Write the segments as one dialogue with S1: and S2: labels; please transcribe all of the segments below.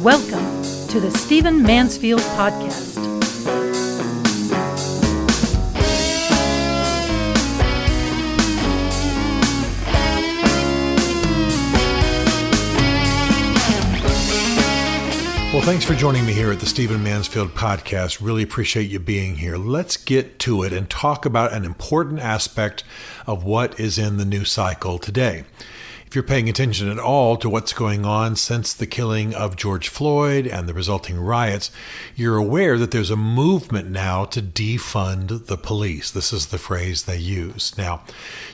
S1: Welcome to the Stephen Mansfield Podcast.
S2: Well, thanks for joining me here at the Stephen Mansfield Podcast. Really appreciate you being here. Let's get to it and talk about an important aspect of what is in the news cycle today. If you're paying attention at all to what's going on since the killing of George Floyd and the resulting riots, you're aware that there's a movement now to defund the police. This is the phrase they use. Now,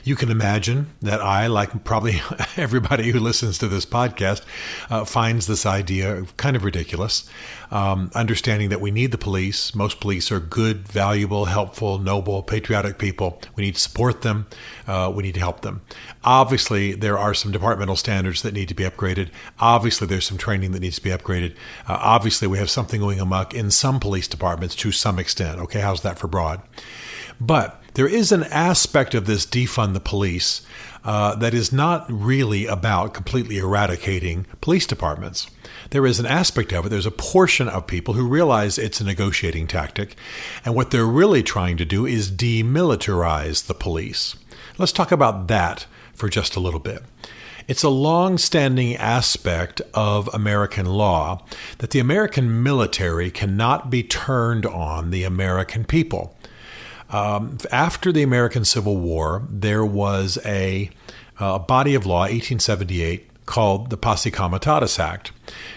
S2: you can imagine that I, like probably everybody who listens to this podcast, finds this idea kind of ridiculous. Understanding that we need the police. Most police are good, valuable, helpful, noble, patriotic people. We need to support them. We need to help them. Obviously, there are some departmental standards that need to be upgraded. Obviously, there's some training that needs to be upgraded. Obviously, we have something going amok in some police departments to some extent. Okay, how's that for broad? But there is an aspect of this defund the police that is not really about completely eradicating police departments. There is an aspect of it. There's a portion of people who realize it's a negotiating tactic, and what they're really trying to do is demilitarize the police. Let's talk about that for just a little bit. It's a long-standing aspect of American law that the American military cannot be turned on the American people. After the American Civil War, there was a body of law, 1878, called the Posse Comitatus Act.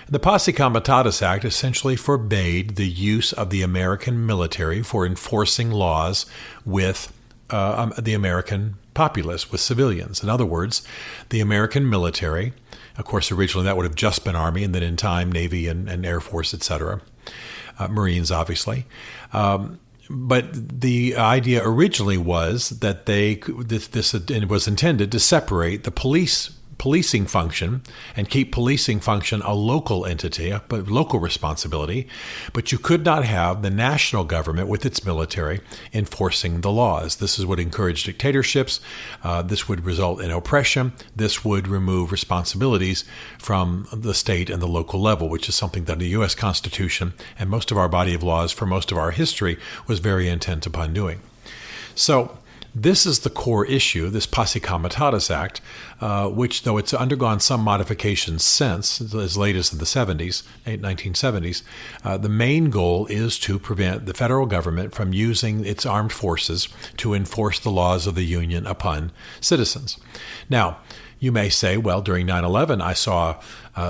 S2: The Posse Comitatus Act essentially forbade the use of the American military for enforcing laws with the American populace, with civilians. In other words, the American military, of course, originally that would have just been Army, and then in time, Navy and Air Force, etc., Marines, obviously. But the idea originally was that it was intended to separate the policing function and keep policing function a local entity, a local responsibility, but you could not have the national government with its military enforcing the laws. This is what encouraged dictatorships. This would result in oppression. This would remove responsibilities from the state and the local level, which is something that the U.S. Constitution and most of our body of laws for most of our history was very intent upon doing. So, this is the core issue, this Posse Comitatus Act, which, though it's undergone some modifications since, as late as the 1970s, the main goal is to prevent the federal government from using its armed forces to enforce the laws of the Union upon citizens. Now, you may say, well, during 9/11, I saw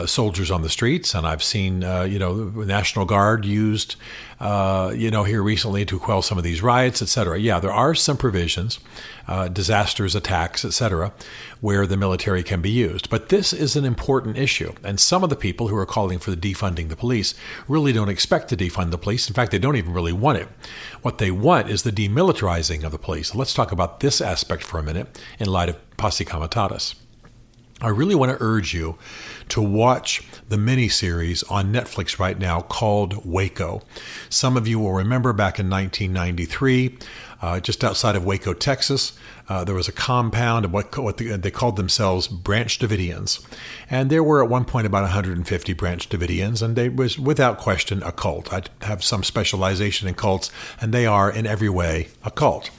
S2: soldiers on the streets, and I've seen, the National Guard used, here recently to quell some of these riots, etc. Yeah, there are some provisions, disasters, attacks, etc., where the military can be used. But this is an important issue, and some of the people who are calling for the defunding the police really don't expect to defund the police. In fact, they don't even really want it. What they want is the demilitarizing of the police. Let's talk about this aspect for a minute in light of Posse Comitatus. I really want to urge you to watch the miniseries on Netflix right now called Waco. Some of you will remember back in 1993, just outside of Waco, Texas, there was a compound of what they called themselves Branch Davidians. And there were at one point about 150 Branch Davidians, and they was without question a cult. I have some specialization in cults, and they are in every way a cult.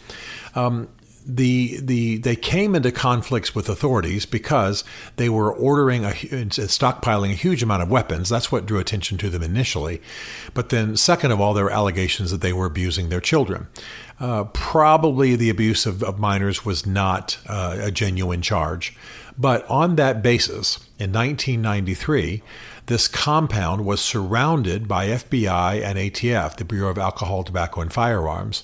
S2: They came into conflicts with authorities because they were stockpiling a huge amount of weapons. That's what drew attention to them initially. But then second of all, there were allegations that they were abusing their children. Probably the abuse of minors was not a genuine charge. But on that basis, in 1993, this compound was surrounded by FBI and ATF, the Bureau of Alcohol, Tobacco, and Firearms.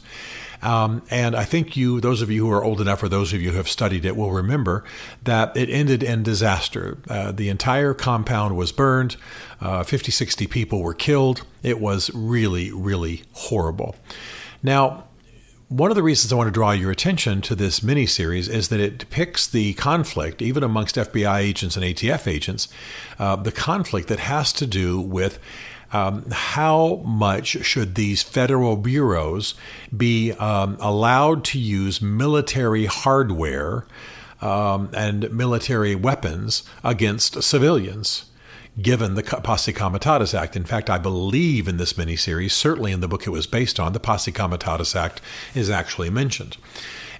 S2: And I think those of you who are old enough or those of you who have studied it will remember that it ended in disaster. The entire compound was burned. 50, 60 people were killed. It was really, really horrible. Now, one of the reasons I want to draw your attention to this miniseries is that it depicts the conflict, even amongst FBI agents and ATF agents, the conflict that has to do with how much should these federal bureaus be allowed to use military hardware and military weapons against civilians? given the Posse Comitatus Act. In fact, I believe in this miniseries, certainly in the book it was based on, the Posse Comitatus Act is actually mentioned.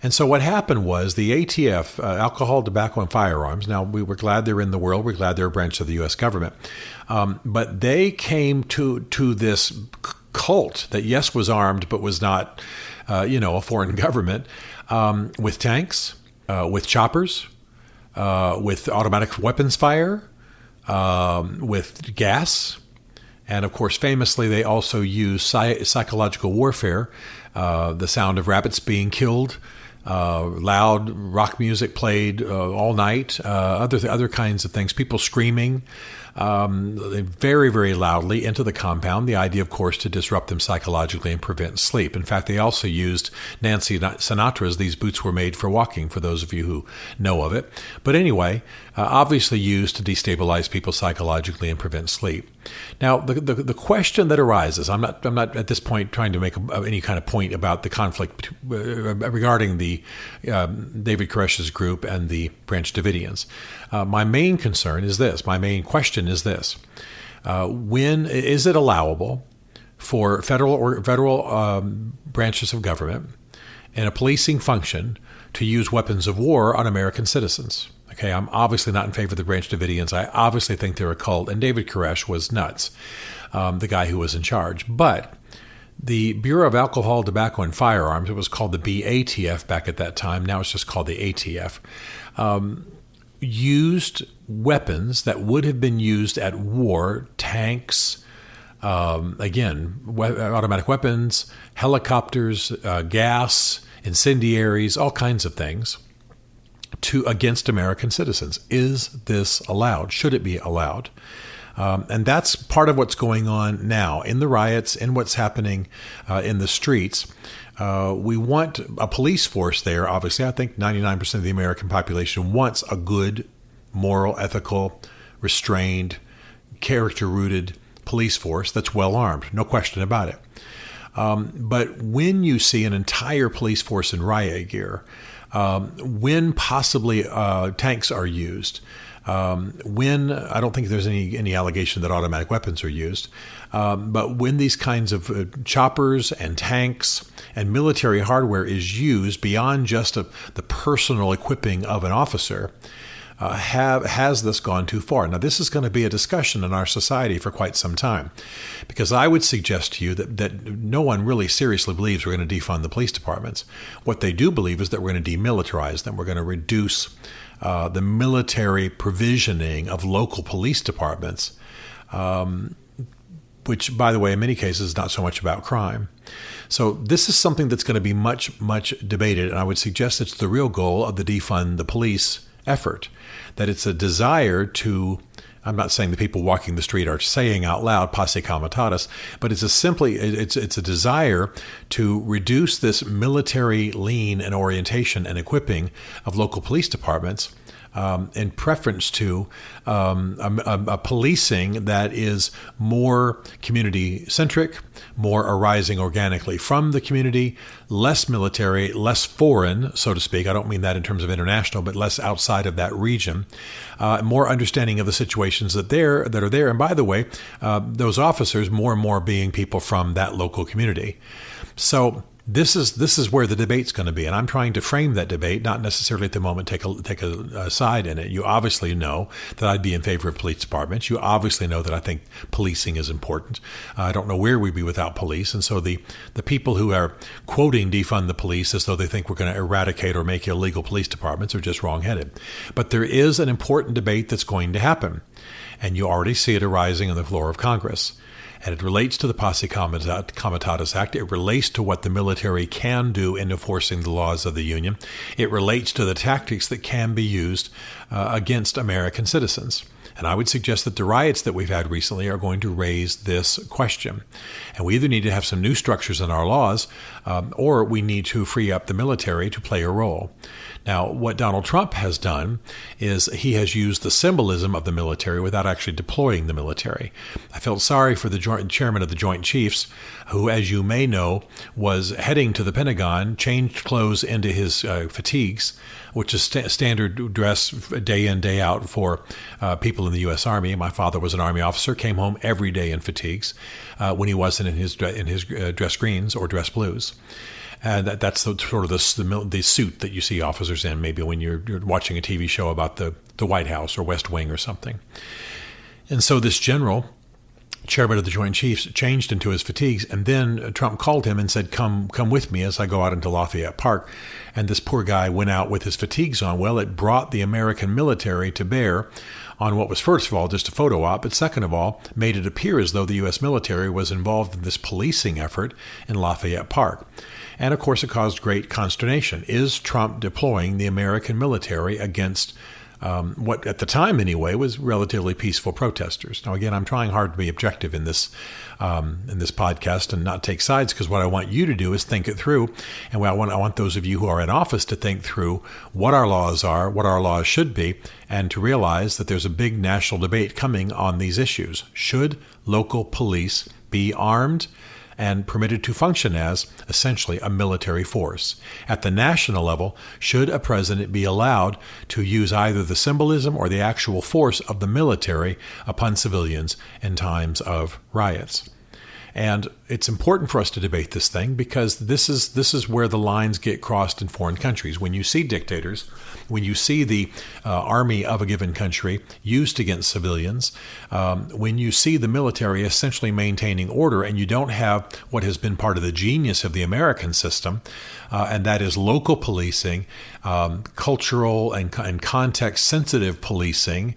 S2: And so what happened was the ATF, alcohol, tobacco, and firearms, now we were glad they're in the world, we're glad they're a branch of the U.S. government, but they came to this cult that, yes, was armed, but was not, a foreign government, with tanks, with choppers, with automatic weapons fire, with gas. And of course, famously, they also use psychological warfare, the sound of rabbits being killed, loud rock music played all night, other kinds of things, people screaming very, very loudly into the compound. The idea, of course, to disrupt them psychologically and prevent sleep. In fact, they also used Nancy Sinatra's "These Boots Were Made for Walking," for those of you who know of it. But anyway, obviously used to destabilize people psychologically and prevent sleep. Now, the question that arises, I'm not at this point trying to make any kind of point about the conflict regarding the David Koresh's group and the Branch Davidians. My main concern is this. My main question is this: when is it allowable for federal branches of government in a policing function to use weapons of war on American citizens? Okay, I'm obviously not in favor of the Branch Davidians. I obviously think they're a cult, and David Koresh was nuts, the guy who was in charge. But the Bureau of Alcohol, Tobacco, and Firearms, it was called the BATF back at that time, now it's just called the ATF, used weapons that would have been used at war, tanks, automatic weapons, helicopters, gas, incendiaries, all kinds of things, against American citizens. Is this allowed? Should it be allowed? And that's part of what's going on now in the riots, in what's happening in the streets. We want a police force there. Obviously, I think 99% of the American population wants a good, moral, ethical, restrained, character-rooted police force that's well-armed. No question about it. But when you see an entire police force in riot gear, when possibly tanks are used, when I don't think there's any allegation that automatic weapons are used, but when these kinds of choppers and tanks and military hardware is used beyond just the personal equipping of an officer, has this gone too far? Now, this is going to be a discussion in our society for quite some time, because I would suggest to you that no one really seriously believes we're going to defund the police departments. What they do believe is that we're going to demilitarize them. We're going to reduce the military provisioning of local police departments, which, by the way, in many cases is not so much about crime. So this is something that's going to be much, much debated, and I would suggest it's the real goal of the defund the police effort, that it's a desire to, I'm not saying the people walking the street are saying out loud Posse Comitatus, but it's a desire to reduce this military lean and orientation and equipping of local police departments in preference to a policing that is more community-centric, more arising organically from the community, less military, less foreign, so to speak. I don't mean that in terms of international, but less outside of that region, more understanding of the situations that are there. And by the way, those officers more and more being people from that local community. So this is where the debate's going to be, and I'm trying to frame that debate, not necessarily at the moment take a side in it. You obviously know that I'd be in favor of police departments. You obviously know that I think policing is important. I don't know where we'd be without police, and so the people who are quoting defund the police as though they think we're going to eradicate or make illegal police departments are just wrongheaded. But there is an important debate that's going to happen, and you already see it arising on the floor of Congress. And it relates to the Posse Comitatus Act. It relates to what the military can do in enforcing the laws of the Union. It relates to the tactics that can be used against American citizens. And I would suggest that the riots that we've had recently are going to raise this question. And we either need to have some new structures in our laws, or we need to free up the military to play a role. Now, what Donald Trump has done is he has used the symbolism of the military without actually deploying the military. I felt sorry for the chairman of the Joint Chiefs, who, as you may know, was heading to the Pentagon, changed clothes into his fatigues, which is standard dress day in, day out for people people in the U.S. Army. My father was an Army officer, came home every day in fatigues when he wasn't in his dress greens or dress blues. And that's sort of the suit that you see officers in, maybe when you're watching a TV show about the White House or West Wing or something. And so this general, chairman of the Joint Chiefs, changed into his fatigues, and then Trump called him and said, come with me as I go out into Lafayette Park. And this poor guy went out with his fatigues on. Well, it brought the American military to bear on what was, first of all, just a photo op, but second of all, made it appear as though the U.S. military was involved in this policing effort in Lafayette Park. And, of course, it caused great consternation. Is Trump deploying the American military against what, at the time anyway, was relatively peaceful protesters? Now, again, I'm trying hard to be objective in this podcast and not take sides, because what I want you to do is think it through. And I want those of you who are in office to think through what our laws are, what our laws should be, and to realize that there's a big national debate coming on these issues. Should local police be armed and permitted to function as, essentially, a military force? At the national level, should a president be allowed to use either the symbolism or the actual force of the military upon civilians in times of riots? And it's important for us to debate this thing, because this is where the lines get crossed in foreign countries. When you see dictators, when you see the army of a given country used against civilians, when you see the military essentially maintaining order, and you don't have what has been part of the genius of the American system, and that is local policing, cultural and context-sensitive policing,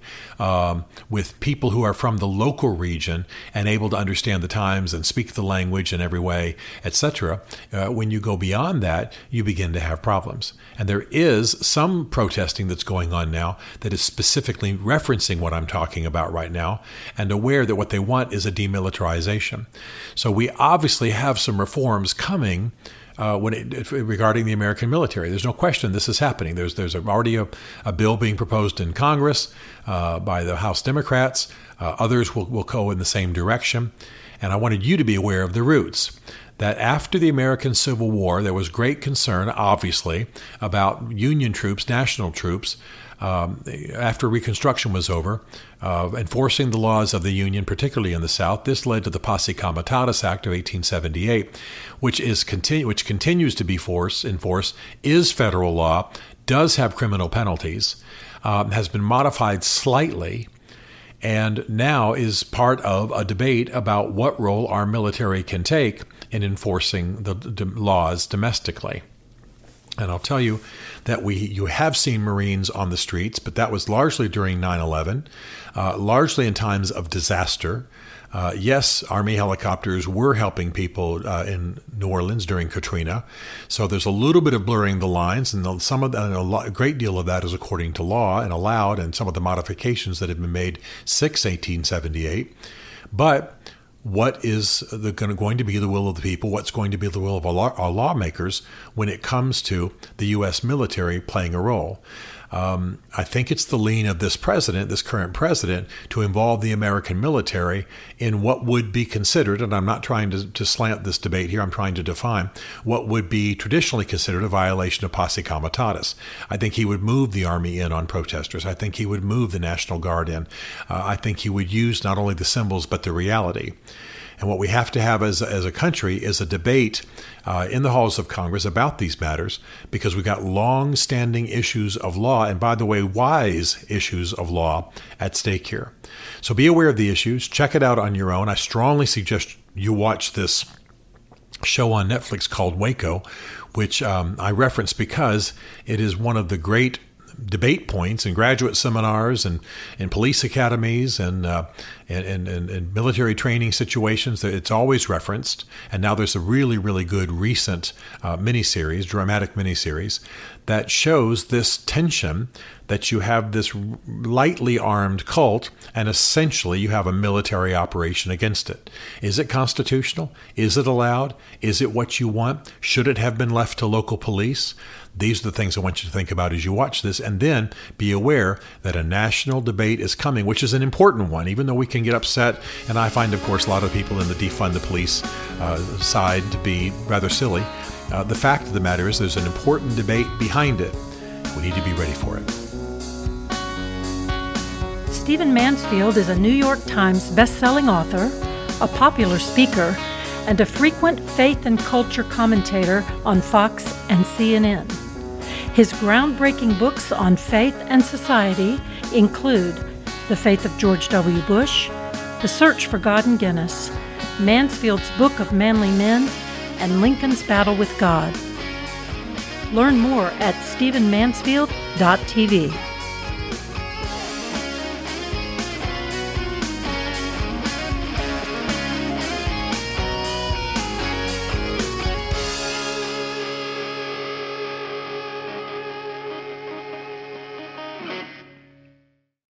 S2: with people who are from the local region and able to understand the times and speak the language in every way, etc. When you go beyond that, you begin to have problems. And there is some protesting that's going on now that is specifically referencing what I'm talking about right now, and aware that what they want is a demilitarization. So we obviously have some reforms coming regarding the American military. There's no question this is happening. There's already a bill being proposed in Congress by the House Democrats. Others will go in the same direction. And I wanted you to be aware of the roots. That after the American Civil War, there was great concern, obviously, about Union troops, national troops, after Reconstruction was over, enforcing the laws of the Union, particularly in the South. This led to the Posse Comitatus Act of 1878, which continues to be in force, is federal law, does have criminal penalties, has been modified slightly, and now is part of a debate about what role our military can take in enforcing the laws domestically. And I'll tell you that you have seen Marines on the streets, but that was largely during 9/11, largely in times of disaster. Yes, Army helicopters were helping people in New Orleans during Katrina. So there's a little bit of blurring the lines, and a great deal of that is according to law and allowed, and some of the modifications that have been made since 1878. But what is going to be the will of the people? What's going to be the will of our lawmakers when it comes to the U.S. military playing a role? I think it's the lean of this current president, to involve the American military in what would be considered, and I'm not trying to slant this debate here, I'm trying to define what would be traditionally considered a violation of Posse Comitatus. I think he would move the Army in on protesters. I think he would move the National Guard in. I think he would use not only the symbols, but the reality. And what we have to have as a country is a debate in the halls of Congress about these matters, because we've got long-standing issues of law, and by the way, wise issues of law at stake here. So be aware of the issues. Check it out on your own. I strongly suggest you watch this show on Netflix called Waco, which I reference because it is one of the great debate points in graduate seminars and in police academies and military training situations. It's always referenced. And now there's a really, really good recent dramatic miniseries that shows this tension, that you have this lightly armed cult and essentially you have a military operation against it. Is it constitutional? Is it allowed? Is it what you want? Should it have been left to local police? These are the things I want you to think about as you watch this, and then be aware that a national debate is coming, which is an important one, even though we can get upset. And I find, of course, a lot of people in the defund the police side to be rather silly. The fact of the matter is there's an important debate behind it. We need to be ready for it.
S1: Stephen Mansfield is a New York Times best-selling author, a popular speaker, and a frequent faith and culture commentator on Fox and CNN. His groundbreaking books on faith and society include The Faith of George W. Bush, The Search for God in Guinness, Mansfield's Book of Manly Men, and Lincoln's Battle with God. Learn more at stephenmansfield.tv.